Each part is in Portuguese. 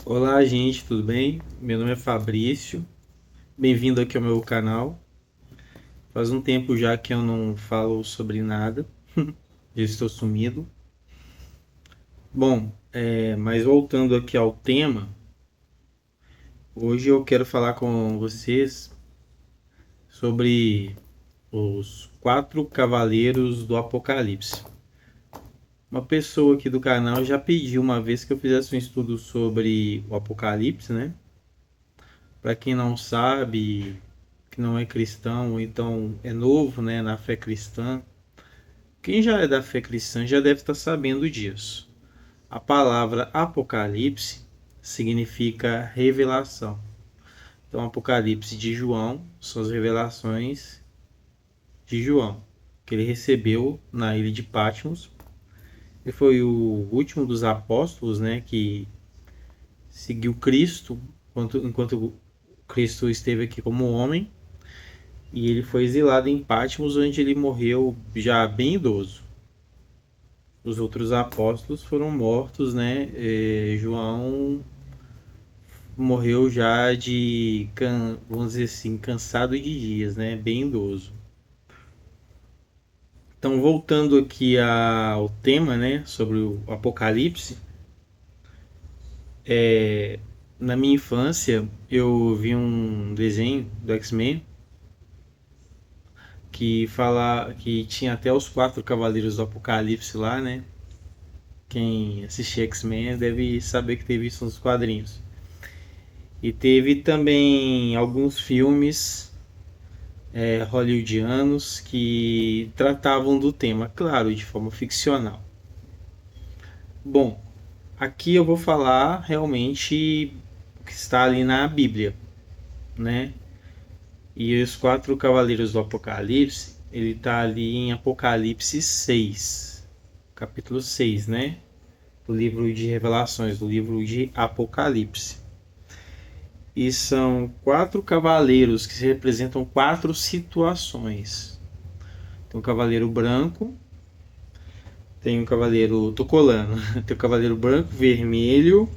Olá, gente, tudo bem? Meu nome é Fabrício. Bem-vindo aqui ao meu canal. Faz um tempo já que eu não falo sobre nada. Eu estou sumido. Bom, mas voltando aqui ao tema, hoje eu quero falar com vocês sobre os quatro cavaleiros do Apocalipse. Uma pessoa aqui do canal já pediu uma vez que eu fizesse um estudo sobre o Apocalipse, né? Para quem não sabe, que não é cristão, ou então é novo, né, na fé cristã. Quem já é da fé cristã já deve estar sabendo disso. A palavra Apocalipse significa revelação. Então, Apocalipse de João são as revelações de João, que ele recebeu na ilha de Patmos. Ele foi o último dos apóstolos, né, que seguiu Cristo enquanto Cristo esteve aqui como homem. E ele foi exilado em Patmos, onde ele morreu já bem idoso. Os outros apóstolos foram mortos, né? João morreu já vamos dizer assim, cansado de dias, né? Bem idoso. Então, voltando aqui ao tema, né? Sobre o Apocalipse. Na minha infância, eu vi um desenho do X-Men que tinha até os quatro cavaleiros do Apocalipse lá, né? Quem assistia X-Men deve saber que teve isso nos quadrinhos. E teve também alguns filmes hollywoodianos que tratavam do tema, claro, de forma ficcional. Bom, aqui eu vou falar realmente o que está ali na Bíblia, né? E os quatro cavaleiros do Apocalipse, ele está ali em Apocalipse 6, capítulo 6, né? Do livro de Revelações, do livro de Apocalipse. E são quatro cavaleiros que representam quatro situações. Tem o cavaleiro branco, tem o cavaleiro. Tô colando. Tem o cavaleiro branco, vermelho,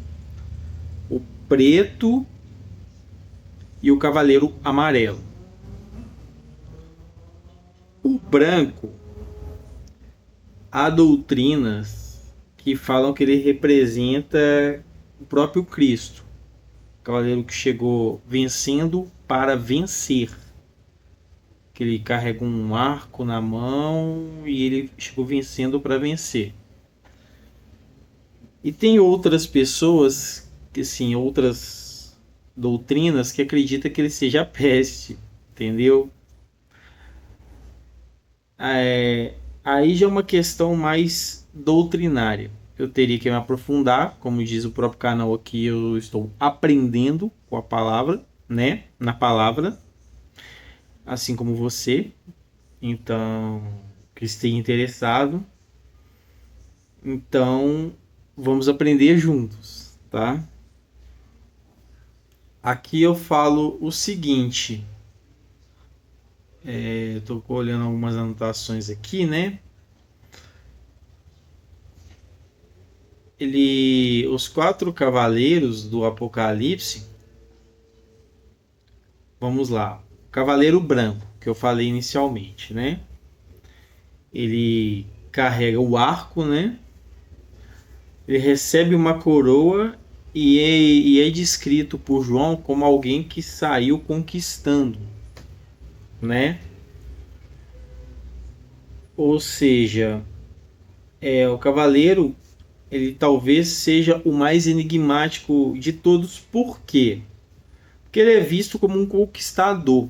o preto e o cavaleiro amarelo. O branco, há doutrinas que falam que ele representa o próprio Cristo. O cavaleiro que chegou vencendo para vencer. Que ele carrega um arco na mão e ele chegou vencendo para vencer. E tem outras pessoas, que assim, outras doutrinas que acreditam que ele seja a peste, entendeu? Aí já é uma questão mais doutrinária. Eu teria que me aprofundar, como diz o próprio canal aqui, eu estou aprendendo com a palavra, né? Na palavra, assim como você. Então, que esteja interessado, então vamos aprender juntos, tá? Aqui eu falo o seguinte, estou olhando algumas anotações aqui, né? Os quatro cavaleiros do Apocalipse, vamos lá. Cavaleiro branco, que eu falei inicialmente, né? Ele carrega o arco, né? Ele recebe uma coroa e é descrito por João como alguém que saiu conquistando, né? Ou seja, o cavaleiro ele talvez seja o mais enigmático de todos. Por quê? Porque ele é visto como um conquistador,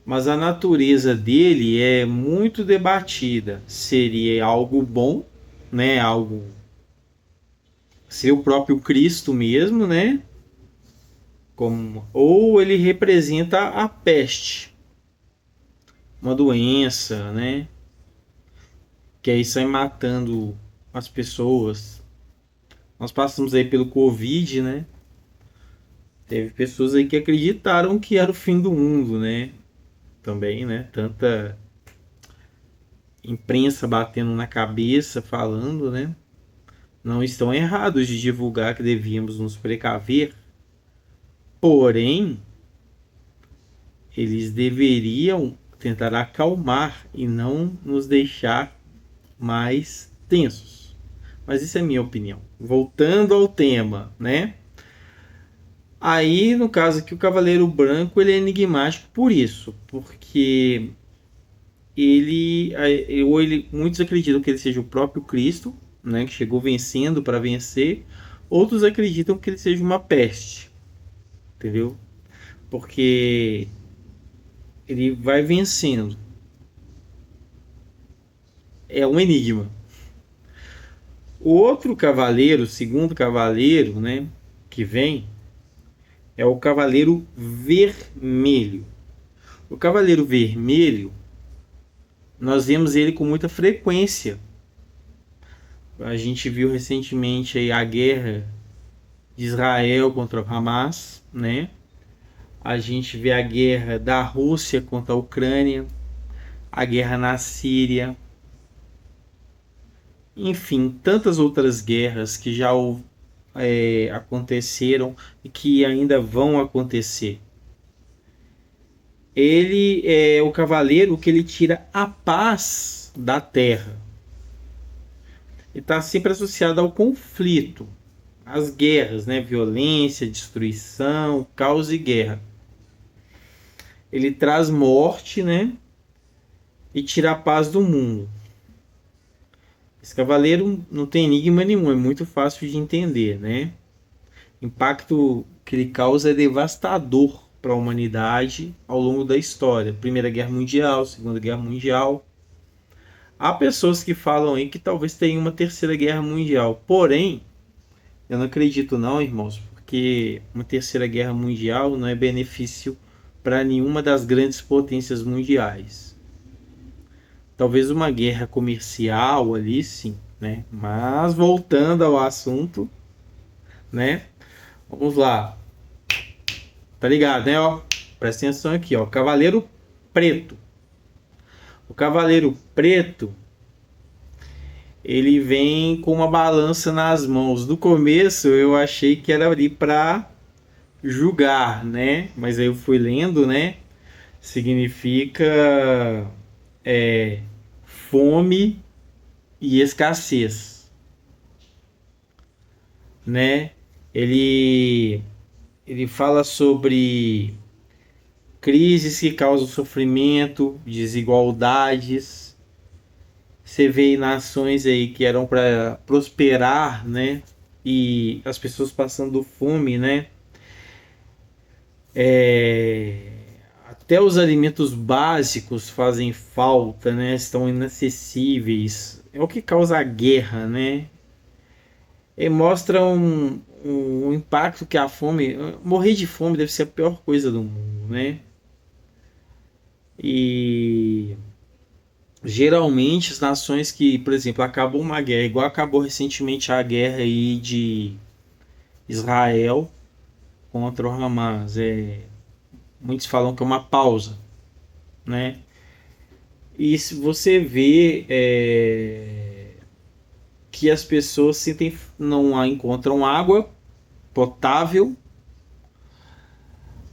mas a natureza dele é muito debatida. Seria algo bom, né? Algo ser o próprio Cristo mesmo, né? Ou ele representa a peste, uma doença, né? Que aí sai matando as pessoas. Nós passamos aí pelo Covid, né? Teve pessoas aí que acreditaram que era o fim do mundo, né? Também, né? Tanta imprensa batendo na cabeça, falando, né? não estão errados de divulgar que devíamos nos precaver, porém, eles deveriam tentar acalmar e não nos deixar mais tensos. Mas isso é minha opinião. Voltando ao tema, né? Aí, no caso aqui, o Cavaleiro Branco ele é enigmático por isso, porque muitos acreditam que ele seja o próprio Cristo, né, que chegou vencendo para vencer. Outros acreditam que ele seja uma peste, entendeu? Porque ele vai vencendo. É um enigma. O outro cavaleiro, o segundo cavaleiro, né, que vem, é o Cavaleiro Vermelho. O Cavaleiro Vermelho, nós vemos ele com muita frequência. A gente viu recentemente aí a guerra de Israel contra o Hamas, né? A gente vê a guerra da Rússia contra a Ucrânia, a guerra na Síria, enfim, tantas outras guerras que já aconteceram e que ainda vão acontecer. Ele é o cavaleiro que ele tira a paz da terra. Ele está sempre associado ao conflito, às guerras, né? Violência, destruição, caos e guerra. Ele traz morte, né? E tira a paz do mundo. Esse cavaleiro não tem enigma nenhum, é muito fácil de entender, né? O impacto que ele causa é devastador para a humanidade ao longo da história. Primeira Guerra Mundial, Segunda Guerra Mundial. Há pessoas que falam aí que talvez tenha uma Terceira Guerra Mundial. Porém, eu não acredito não, irmãos, porque uma Terceira Guerra Mundial não é benefício para nenhuma das grandes potências mundiais. Talvez uma guerra comercial ali, sim, né? Mas voltando ao assunto, né? Vamos lá. Tá ligado, né? Ó, presta atenção aqui, ó. Cavaleiro Preto. O Cavaleiro Preto, ele vem com uma balança nas mãos. No começo eu achei que era ali para julgar, né? Mas aí eu fui lendo, né? Significa fome e escassez, né? Ele fala sobre crises que causam sofrimento, desigualdades. Você vê nações aí que eram para prosperar, né? E as pessoas passando fome, né? Até os alimentos básicos fazem falta, né? Estão inacessíveis. É o que causa a guerra, né? E mostra um impacto que a fome... Morrer de fome deve ser a pior coisa do mundo, né? E geralmente as nações que, por exemplo, acabou uma guerra, igual acabou recentemente a guerra aí de Israel contra o Hamas, muitos falam que é uma pausa, né? E se você vê que as pessoas não encontram água potável,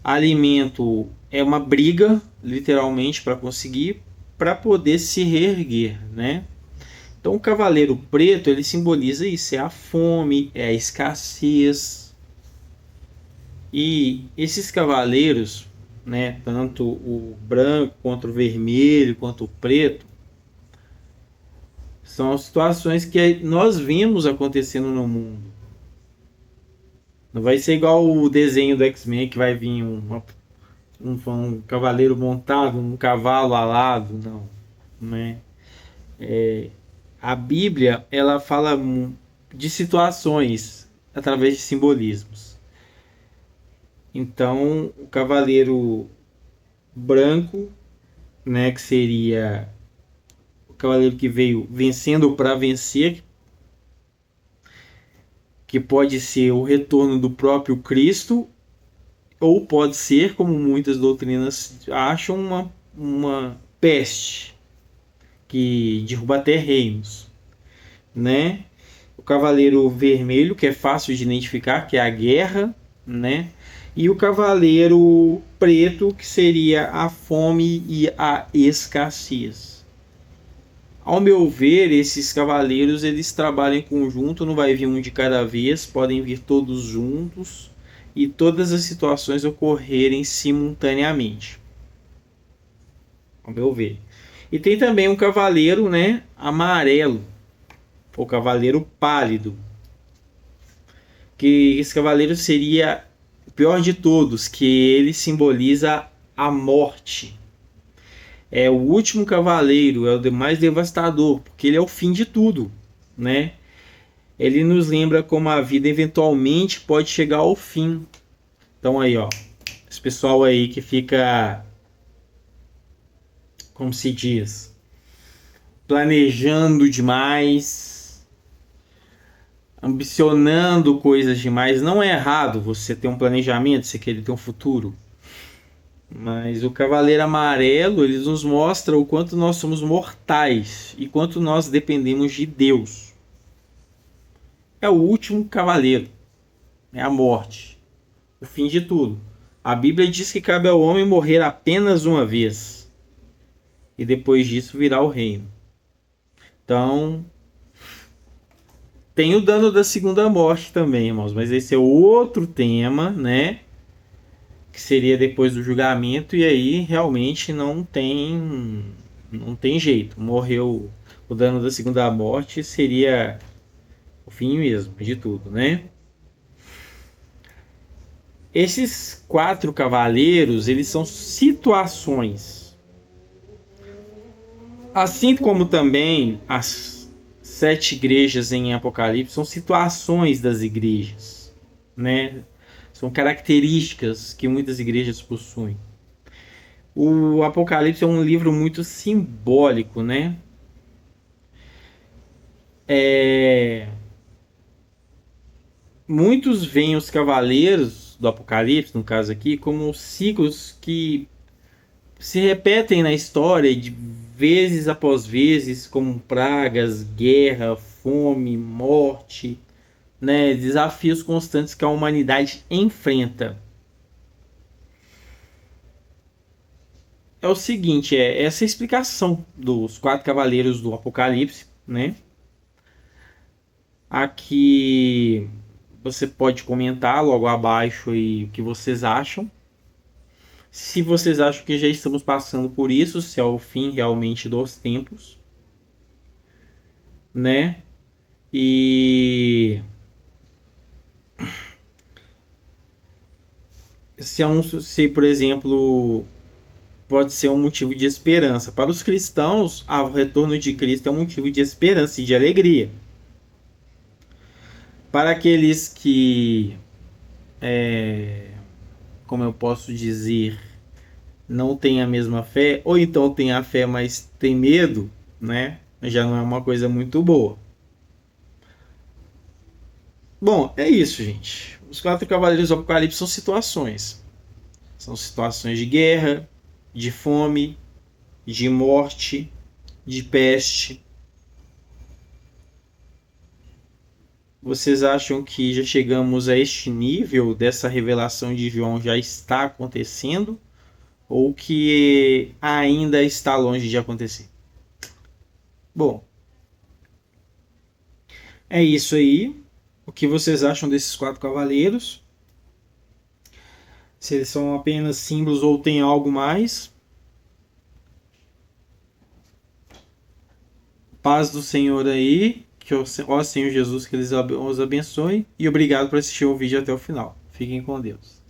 alimento é uma briga, literalmente, para conseguir, para poder se reerguer, né? Então o Cavaleiro Preto ele simboliza isso, é a fome, é a escassez. E esses cavaleiros, né, tanto o branco quanto o vermelho quanto o preto, são situações que nós vimos acontecendo no mundo. Não vai ser igual o desenho do X-Men que vai vir um cavaleiro montado num cavalo alado, não, né? A Bíblia ela fala de situações através de simbolismos. Então, o cavaleiro branco, né, que seria o cavaleiro que veio vencendo para vencer, que pode ser o retorno do próprio Cristo, ou pode ser, como muitas doutrinas acham, uma peste que derruba até reinos, né? o cavaleiro vermelho, que é fácil de identificar, que é a guerra, né? E o cavaleiro preto, que seria a fome e a escassez. Ao meu ver, esses cavaleiros eles trabalham em conjunto, não vai vir um de cada vez, podem vir todos juntos e todas as situações ocorrerem simultaneamente. Ao meu ver. E tem também um cavaleiro, né, amarelo, ou cavaleiro pálido, que esse cavaleiro seria o pior de todos, que ele simboliza a morte. É o último cavaleiro, é o mais devastador, porque ele é o fim de tudo, né? Ele nos lembra como a vida eventualmente pode chegar ao fim. Então aí, ó, esse pessoal aí que fica, como se diz, planejando demais, ambicionando coisas demais. Não é errado você ter um planejamento, você querer ter um futuro. Mas o Cavaleiro Amarelo, ele nos mostra o quanto nós somos mortais e quanto nós dependemos de Deus. É o último cavaleiro, é a morte, o fim de tudo. A Bíblia diz que cabe ao homem morrer apenas uma vez e depois disso virá o reino. Então, tem o dano da segunda morte também, irmãos, mas esse é outro tema, né? Que seria depois do julgamento, e aí realmente não tem jeito. Morreu o dano da segunda morte, seria o fim mesmo de tudo, né? Esses 4 cavaleiros, eles são situações. Assim como também as 7 igrejas em Apocalipse são situações das igrejas, né? São características que muitas igrejas possuem. O Apocalipse é um livro muito simbólico, né? Muitos veem os cavaleiros do Apocalipse, no caso aqui, como ciclos que se repetem na história de vezes após vezes, como pragas, guerra, fome, morte, né? Desafios constantes que a humanidade enfrenta. É o seguinte, é essa explicação dos 4 cavaleiros do Apocalipse, né? Aqui você pode comentar logo abaixo aí o que vocês acham. Se vocês acham que já estamos passando por isso, se é o fim realmente dos tempos, né? E se por exemplo, pode ser um motivo de esperança. Para os cristãos, o retorno de Cristo é um motivo de esperança e de alegria. Para aqueles que, como eu posso dizer, não têm a mesma fé, ou então têm a fé, mas tem medo, né? Já não é uma coisa muito boa. Bom, é isso, gente. Os 4 cavaleiros do Apocalipse são situações. São situações de guerra, de fome, de morte, de peste. Vocês acham que já chegamos a este nível dessa revelação de João já está acontecendo? Ou que ainda está longe de acontecer? Bom, é isso aí. O que vocês acham desses 4 cavaleiros? Se eles são apenas símbolos ou tem algo mais? Paz do Senhor aí. Que ó Senhor Jesus, que eles os abençoe. E obrigado por assistir o vídeo até o final. Fiquem com Deus.